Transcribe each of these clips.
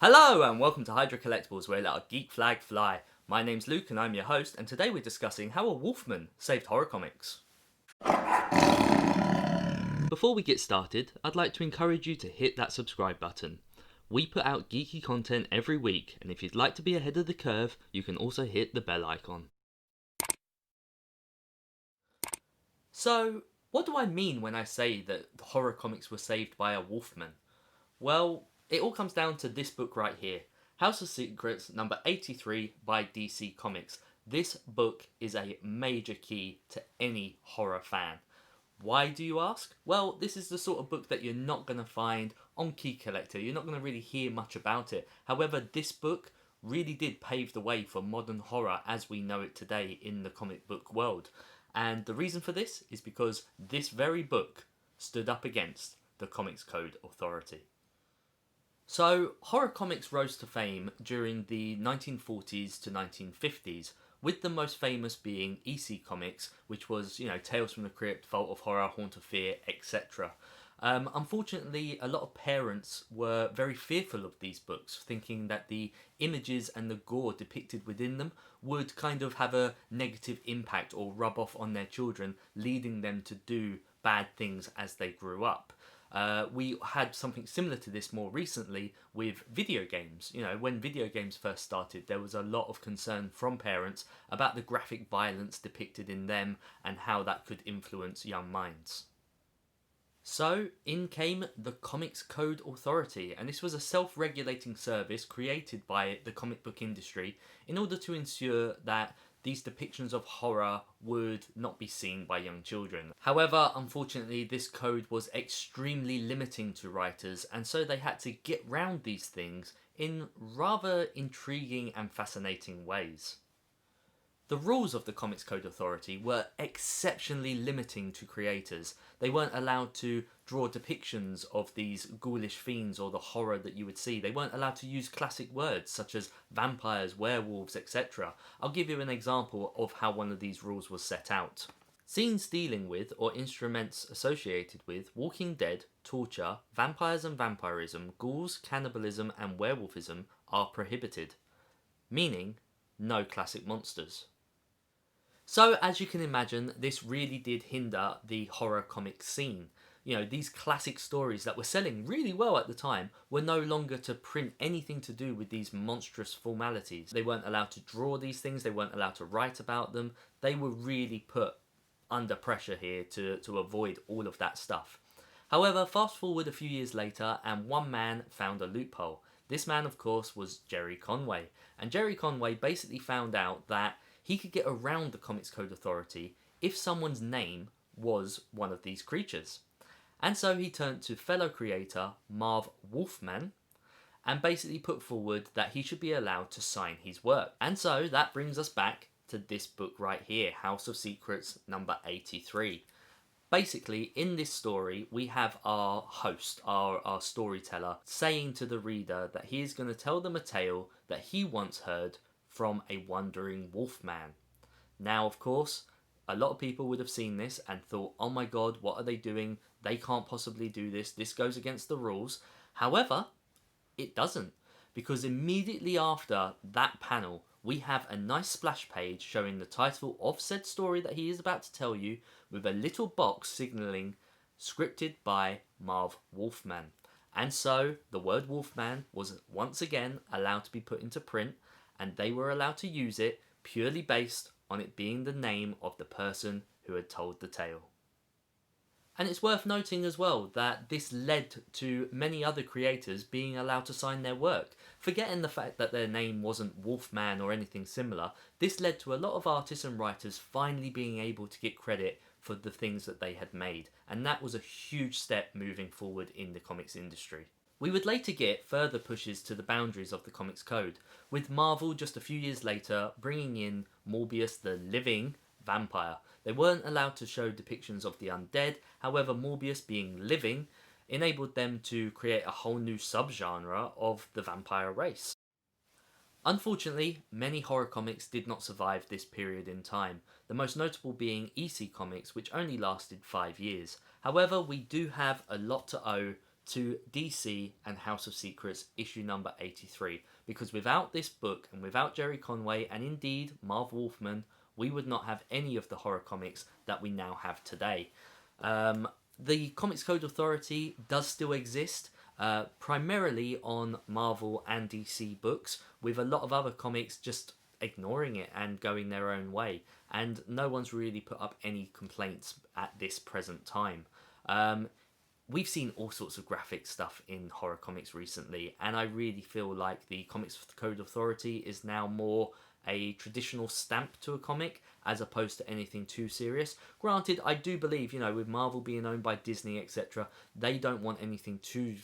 Hello and welcome to HydraCollectables, where we let our geek flag fly. My name's Luke and I'm your host, and today we're discussing how a wolfman saved horror comics. Before we get started, I'd like to encourage you to hit that subscribe button. We put out geeky content every week, and if you'd like to be ahead of the curve, you can also hit the bell icon. So, what do I mean when I say that horror comics were saved by a wolfman? Well, it all comes down to this book right here, House of Secrets number 83 by DC Comics. This book is a major key to any horror fan. Why do you ask? Well, this is the sort of book that you're not going to find on Key Collector. You're not going to really hear much about it. However, this book really did pave the way for modern horror as we know it today in the comic book world. And the reason for this is because this very book stood up against the Comics Code Authority. So, horror comics rose to fame during the 1940s to 1950s, with the most famous being EC Comics, which was, Tales from the Crypt, Vault of Horror, Haunt of Fear, etc. Unfortunately, a lot of parents were very fearful of these books, thinking that the images and the gore depicted within them would kind of have a negative impact or rub off on their children, leading them to do bad things as they grew up. We had something similar to this more recently with video games. When video games first started, there was a lot of concern from parents about the graphic violence depicted in them and how that could influence young minds. So, in came the Comics Code Authority, and this was a self-regulating service created by the comic book industry in order to ensure that these depictions of horror would not be seen by young children. However, unfortunately, this code was extremely limiting to writers, and so they had to get round these things in rather intriguing and fascinating ways. The rules of the Comics Code Authority were exceptionally limiting to creators. They weren't allowed to draw depictions of these ghoulish fiends or the horror that you would see. They weren't allowed to use classic words such as vampires, werewolves, etc. I'll give you an example of how one of these rules was set out. Scenes dealing with or instruments associated with Walking Dead, torture, vampires and vampirism, ghouls, cannibalism and werewolfism are prohibited. Meaning, no classic monsters. So, as you can imagine, this really did hinder the horror comic scene. These classic stories that were selling really well at the time were no longer to print anything to do with these monstrous formalities. They weren't allowed to draw these things, they weren't allowed to write about them. They were really put under pressure here to avoid all of that stuff. However, fast forward a few years later, and one man found a loophole. This man, of course, was Gerry Conway. And Gerry Conway basically found out that he could get around the Comics Code Authority if someone's name was one of these creatures. And so he turned to fellow creator Marv Wolfman and basically put forward that he should be allowed to sign his work. And so that brings us back to this book right here, House of Secrets number 83. Basically, in this story, we have our host, our storyteller, saying to the reader that he is going to tell them a tale that he once heard from a wandering wolfman. Now, of course, a lot of people would have seen this and thought, oh my god, what are they doing? They can't possibly do this. This goes against the rules. However, it doesn't. Because immediately after that panel, we have a nice splash page showing the title of said story that he is about to tell you, with a little box signalling scripted by Marv Wolfman. And so the word Wolfman was once again allowed to be put into print, and they were allowed to use it purely based on it being the name of the person who had told the tale. And it's worth noting as well that this led to many other creators being allowed to sign their work. Forgetting the fact that their name wasn't Wolfman or anything similar, this led to a lot of artists and writers finally being able to get credit for the things that they had made. And that was a huge step moving forward in the comics industry. We would later get further pushes to the boundaries of the Comics Code, with Marvel just a few years later bringing in Morbius the living vampire. They weren't allowed to show depictions of the undead, however Morbius being living enabled them to create a whole new subgenre of the vampire race. Unfortunately, many horror comics did not survive this period in time, the most notable being EC Comics, which only lasted 5 years. However, we do have a lot to owe to DC and House of Secrets issue number 83, because without this book and without Jerry Conway and indeed Marv Wolfman, we would not have any of the horror comics that we now have today. The Comics Code Authority does still exist, primarily on Marvel and DC books, with a lot of other comics just ignoring it and going their own way, and no one's really put up any complaints at this present time. We've seen all sorts of graphic stuff in horror comics recently, and I really feel like the Comics Code Authority is now more a traditional stamp to a comic as opposed to anything too serious. Granted, I do believe, with Marvel being owned by Disney, etc., they don't want anything too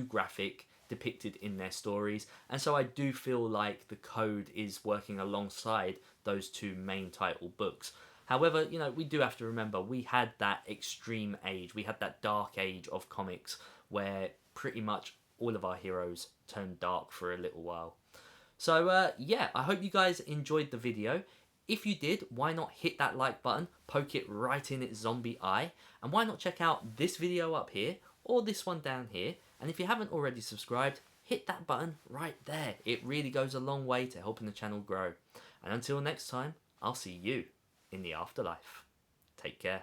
graphic depicted in their stories, and so I do feel like the code is working alongside those two main title books. However, we do have to remember we had that extreme age, we had that dark age of comics where pretty much all of our heroes turned dark for a little while. So yeah, I hope you guys enjoyed the video. If you did, why not hit that like button, poke it right in its zombie eye, and why not check out this video up here, or this one down here, and if you haven't already subscribed, hit that button right there. It really goes a long way to helping the channel grow. And until next time, I'll see you in the afterlife. Take care.